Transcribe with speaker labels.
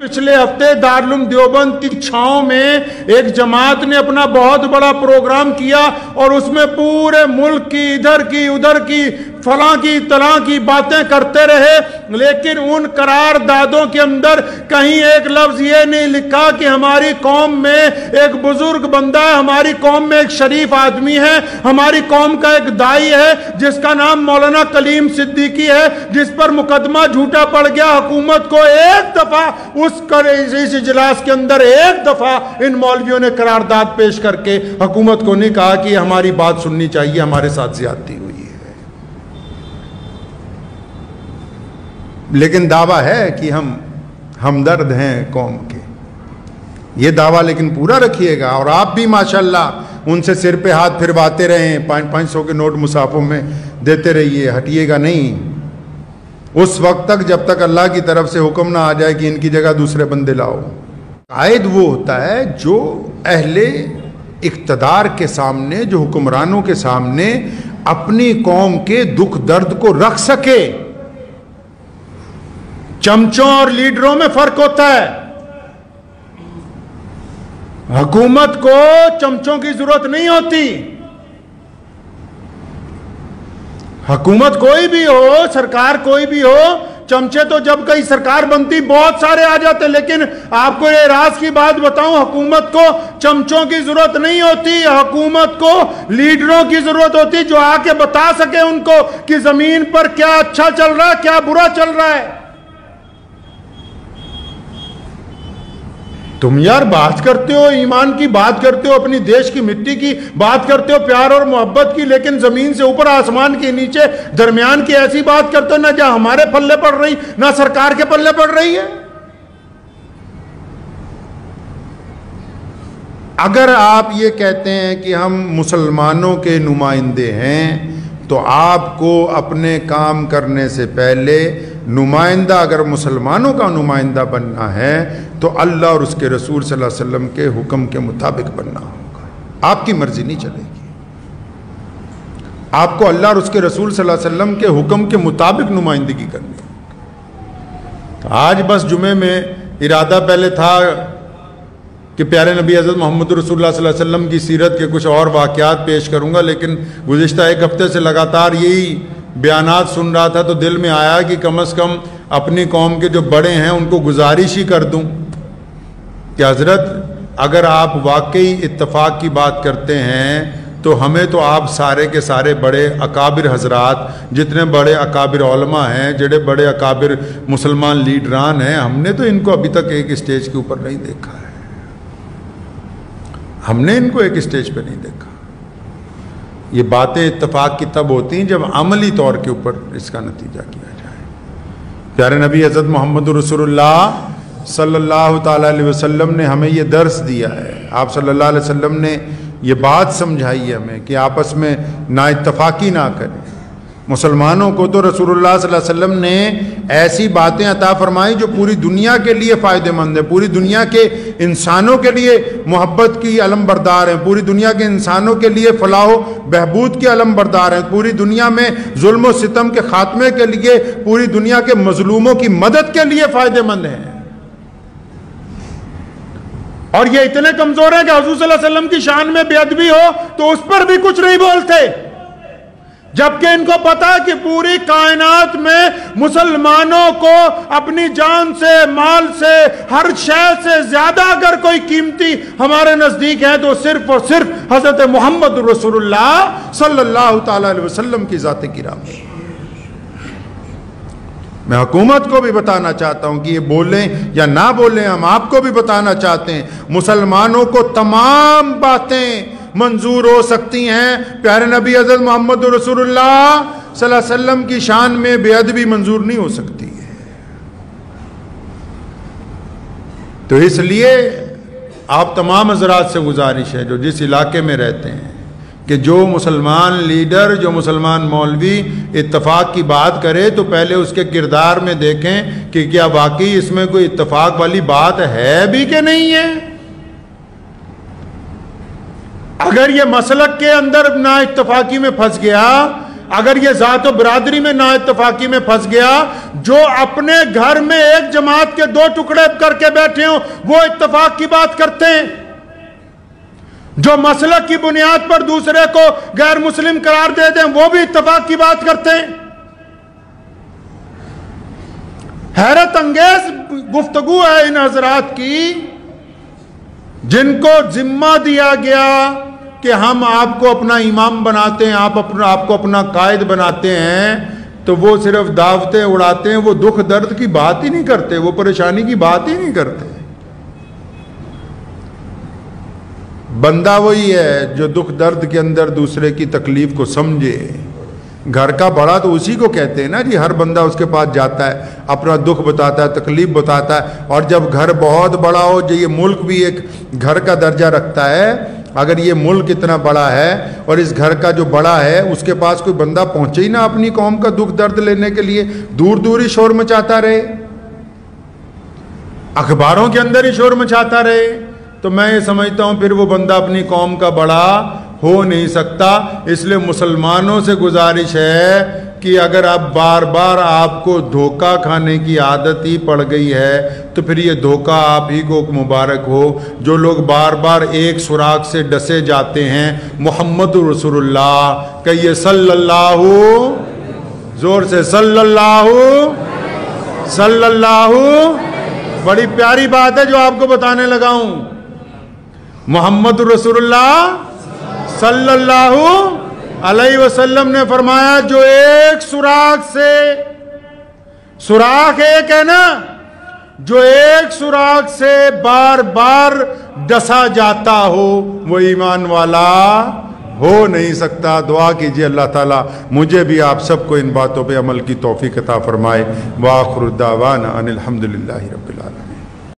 Speaker 1: پچھلے ہفتے دارالعلوم دیوبند کی چھاؤں میں ایک جماعت نے اپنا بہت بڑا پروگرام کیا اور اس میں پورے ملک کی ادھر کی ادھر کی فلاں کی تلاں کی باتیں کرتے رہے، لیکن ان قراردادوں کے اندر کہیں ایک لفظ یہ نہیں لکھا کہ ہماری قوم میں ایک بزرگ بندہ ہے، ہماری قوم میں ایک شریف آدمی ہے، ہماری قوم کا ایک دائی ہے جس کا نام مولانا کلیم صدیقی ہے، جس پر مقدمہ جھوٹا پڑ گیا۔ حکومت کو ایک دفعہ اس اجلاس کے اندر ایک دفعہ ان مولویوں نے قرارداد پیش کر کے حکومت کو نہیں کہا کہ ہماری بات سننی چاہیے، ہمارے ساتھ زیادتی ہوئی ہے۔ لیکن دعویٰ ہے کہ ہم ہمدرد ہیں قوم کے، یہ دعویٰ لیکن پورا رکھیے گا، اور آپ بھی ماشاءاللہ ان سے سر پہ ہاتھ پھرواتے رہیں، 500 کے نوٹ مصحفوں میں دیتے رہیے، ہٹیے گا نہیں اس وقت تک جب تک اللہ کی طرف سے حکم نہ آ جائے کہ ان کی جگہ دوسرے بندے لاؤ۔ قائد وہ ہوتا ہے جو اہل اقتدار کے سامنے، جو حکمرانوں کے سامنے اپنی قوم کے دکھ درد کو رکھ سکے۔ چمچوں اور لیڈروں میں فرق ہوتا ہے۔ حکومت کو چمچوں کی ضرورت نہیں ہوتی، حکومت کوئی بھی ہو، سرکار کوئی بھی ہو، چمچے تو جب کئی سرکار بنتی بہت سارے آ جاتے، لیکن آپ کو یہ راز کی بات بتاؤں، حکومت کو چمچوں کی ضرورت نہیں ہوتی، حکومت کو لیڈروں کی ضرورت ہوتی جو آ کے بتا سکے ان کو کہ زمین پر کیا اچھا چل رہا ہے، کیا برا چل رہا ہے۔ تم یار بات کرتے ہو، ایمان کی بات کرتے ہو، اپنی دیش کی مٹی کی بات کرتے ہو، پیار اور محبت کی، لیکن زمین سے اوپر آسمان کے نیچے درمیان کی ایسی بات کرتے ہو نہ جہاں ہمارے پلے پڑ رہی نہ سرکار کے پلے پڑ رہی ہے۔ اگر آپ یہ کہتے ہیں کہ ہم مسلمانوں کے نمائندے ہیں تو آپ کو اپنے کام کرنے سے پہلے نمائندہ اگر مسلمانوں کا نمائندہ بننا ہے تو اللہ اور اس کے رسول صلی اللہ علیہ وسلم کے حکم کے مطابق بننا ہوگا، آپ کی مرضی نہیں چلے گی۔ آپ کو اللہ اور اس کے رسول صلی اللہ علیہ وسلم کے حکم کے مطابق نمائندگی کرنی ہے۔ آج بس جمعے میں ارادہ پہلے تھا کہ پیارے نبی حضرت محمد رسول اللہ صلی اللہ علیہ وسلم کی سیرت کے کچھ اور واقعات پیش کروں گا، لیکن گزشتہ ایک ہفتے سے لگاتار یہی بیانات سن رہا تھا تو دل میں آیا کہ کم از کم اپنی قوم کے جو بڑے ہیں ان کو گزارش ہی کر دوں کہ حضرت اگر آپ واقعی اتفاق کی بات کرتے ہیں تو ہمیں تو آپ سارے کے سارے بڑے اکابر حضرات، جتنے بڑے اکابر علماء ہیں، جڑے بڑے اکابر مسلمان لیڈران ہیں، ہم نے تو ان کو ابھی تک ایک اسٹیج کے اوپر نہیں دیکھا ہے، ہم نے ان کو ایک اسٹیج پہ نہیں دیکھا۔ یہ باتیں اتفاق کی تب ہوتی ہیں جب عملی طور کے اوپر اس کا نتیجہ کیا جائے۔ پیارے نبی حضرت محمد رسول اللہ صلی اللہ تعالیٰ علیہ وسلم نے ہمیں یہ درس دیا ہے، آپ صلی اللہ علیہ وسلم نے یہ بات سمجھائی ہے ہمیں کہ آپس میں نا اتفاقی نہ کریں۔ مسلمانوں کو تو رسول اللہ صلی اللہ علیہ وسلم نے ایسی باتیں عطا فرمائی جو پوری دنیا کے لیے فائدہ مند ہے، پوری دنیا کے انسانوں کے لیے محبت کی علم بردار ہیں، پوری دنیا کے انسانوں کے لیے فلاح و بہبود کی علم بردار ہیں، پوری دنیا میں ظلم و ستم کے خاتمے کے لیے، پوری دنیا کے مظلوموں کی مدد کے لیے فائدہ مند ہیں۔ اور یہ اتنے کمزور ہیں کہ حضور صلی اللہ علیہ وسلم کی شان میں بے ادبی ہو تو اس پر بھی کچھ نہیں بولتے، جبکہ ان کو پتا کہ پوری کائنات میں مسلمانوں کو اپنی جان سے، مال سے، ہر شے سے زیادہ اگر کوئی قیمتی ہمارے نزدیک ہے تو صرف اور صرف حضرت محمد رسول اللہ صلی اللہ تعالی علیہ وسلم کی ذات گرامی۔ میں حکومت کو بھی بتانا چاہتا ہوں کہ یہ بولیں یا نہ بولیں، ہم آپ کو بھی بتانا چاہتے ہیں، مسلمانوں کو تمام باتیں منظور ہو سکتی ہیں، پیارے نبی حضرت محمد رسول اللہ صلی اللہ علیہ وسلم کی شان میں بے ادبی منظور نہیں ہو سکتی ہے۔ تو اس لیے آپ تمام حضرات سے گزارش ہے جو جس علاقے میں رہتے ہیں کہ جو مسلمان لیڈر، جو مسلمان مولوی اتفاق کی بات کرے تو پہلے اس کے کردار میں دیکھیں کہ کیا واقعی اس میں کوئی اتفاق والی بات ہے بھی کہ نہیں ہے۔ اگر یہ مسلک کے اندر نا اتفاقی میں پھنس گیا، اگر یہ ذات و برادری میں نا اتفاقی میں پھنس گیا، جو اپنے گھر میں ایک جماعت کے دو ٹکڑے کر کے بیٹھے ہوں وہ اتفاق کی بات کرتے ہیں، جو مسلک کی بنیاد پر دوسرے کو غیر مسلم قرار دے دیں وہ بھی اتفاق کی بات کرتے ہیں۔ حیرت انگیز گفتگو ہے ان حضرات کی جن کو ذمہ دیا گیا کہ ہم آپ کو اپنا امام بناتے ہیں، آپ کو اپنا قائد بناتے ہیں، تو وہ صرف دعوتیں اڑاتے ہیں، وہ دکھ درد کی بات ہی نہیں کرتے، وہ پریشانی کی بات ہی نہیں کرتے۔ بندہ وہی ہے جو دکھ درد کے اندر دوسرے کی تکلیف کو سمجھے۔ گھر کا بڑا تو اسی کو کہتے ہیں نا جی، ہر بندہ اس کے پاس جاتا ہے، اپنا دکھ بتاتا ہے، تکلیف بتاتا ہے، اور جب گھر بہت بڑا ہو، جو یہ ملک بھی ایک گھر کا درجہ رکھتا ہے، اگر یہ ملک اتنا بڑا ہے اور اس گھر کا جو بڑا ہے اس کے پاس کوئی بندہ پہنچے ہی نہ اپنی قوم کا دکھ درد لینے کے لیے، دور دور ہی شور مچاتا رہے، اخباروں کے اندر ہی شور مچاتا رہے، تو میں یہ سمجھتا ہوں پھر وہ بندہ اپنی قوم کا بڑا ہو نہیں سکتا۔ اس لیے مسلمانوں سے گزارش ہے کہ اگر اب بار بار آپ کو دھوکہ کھانے کی عادت ہی پڑ گئی ہے تو پھر یہ دھوکہ آپ ہی کو مبارک ہو۔ جو لوگ بار بار ایک سراغ سے ڈسے جاتے ہیں، محمد رسول اللہ کہیے صلی اللہ، زور سے صلی اللہ، بڑی پیاری بات ہے جو آپ کو بتانے لگا ہوں۔ محمد رسول اللہ صلی اللہ علیہ وسلم نے فرمایا جو ایک سوراخ سے، سوراخ ایک ہے نا، جو ایک سوراخ سے بار بار ڈسا جاتا ہو وہ ایمان والا ہو نہیں سکتا۔ دعا کیجئے اللہ تعالیٰ مجھے بھی آپ سب کو ان باتوں پہ عمل کی توفیق عطا فرمائے۔ وآخر دعوانا ان الحمدللہ رب العالمین۔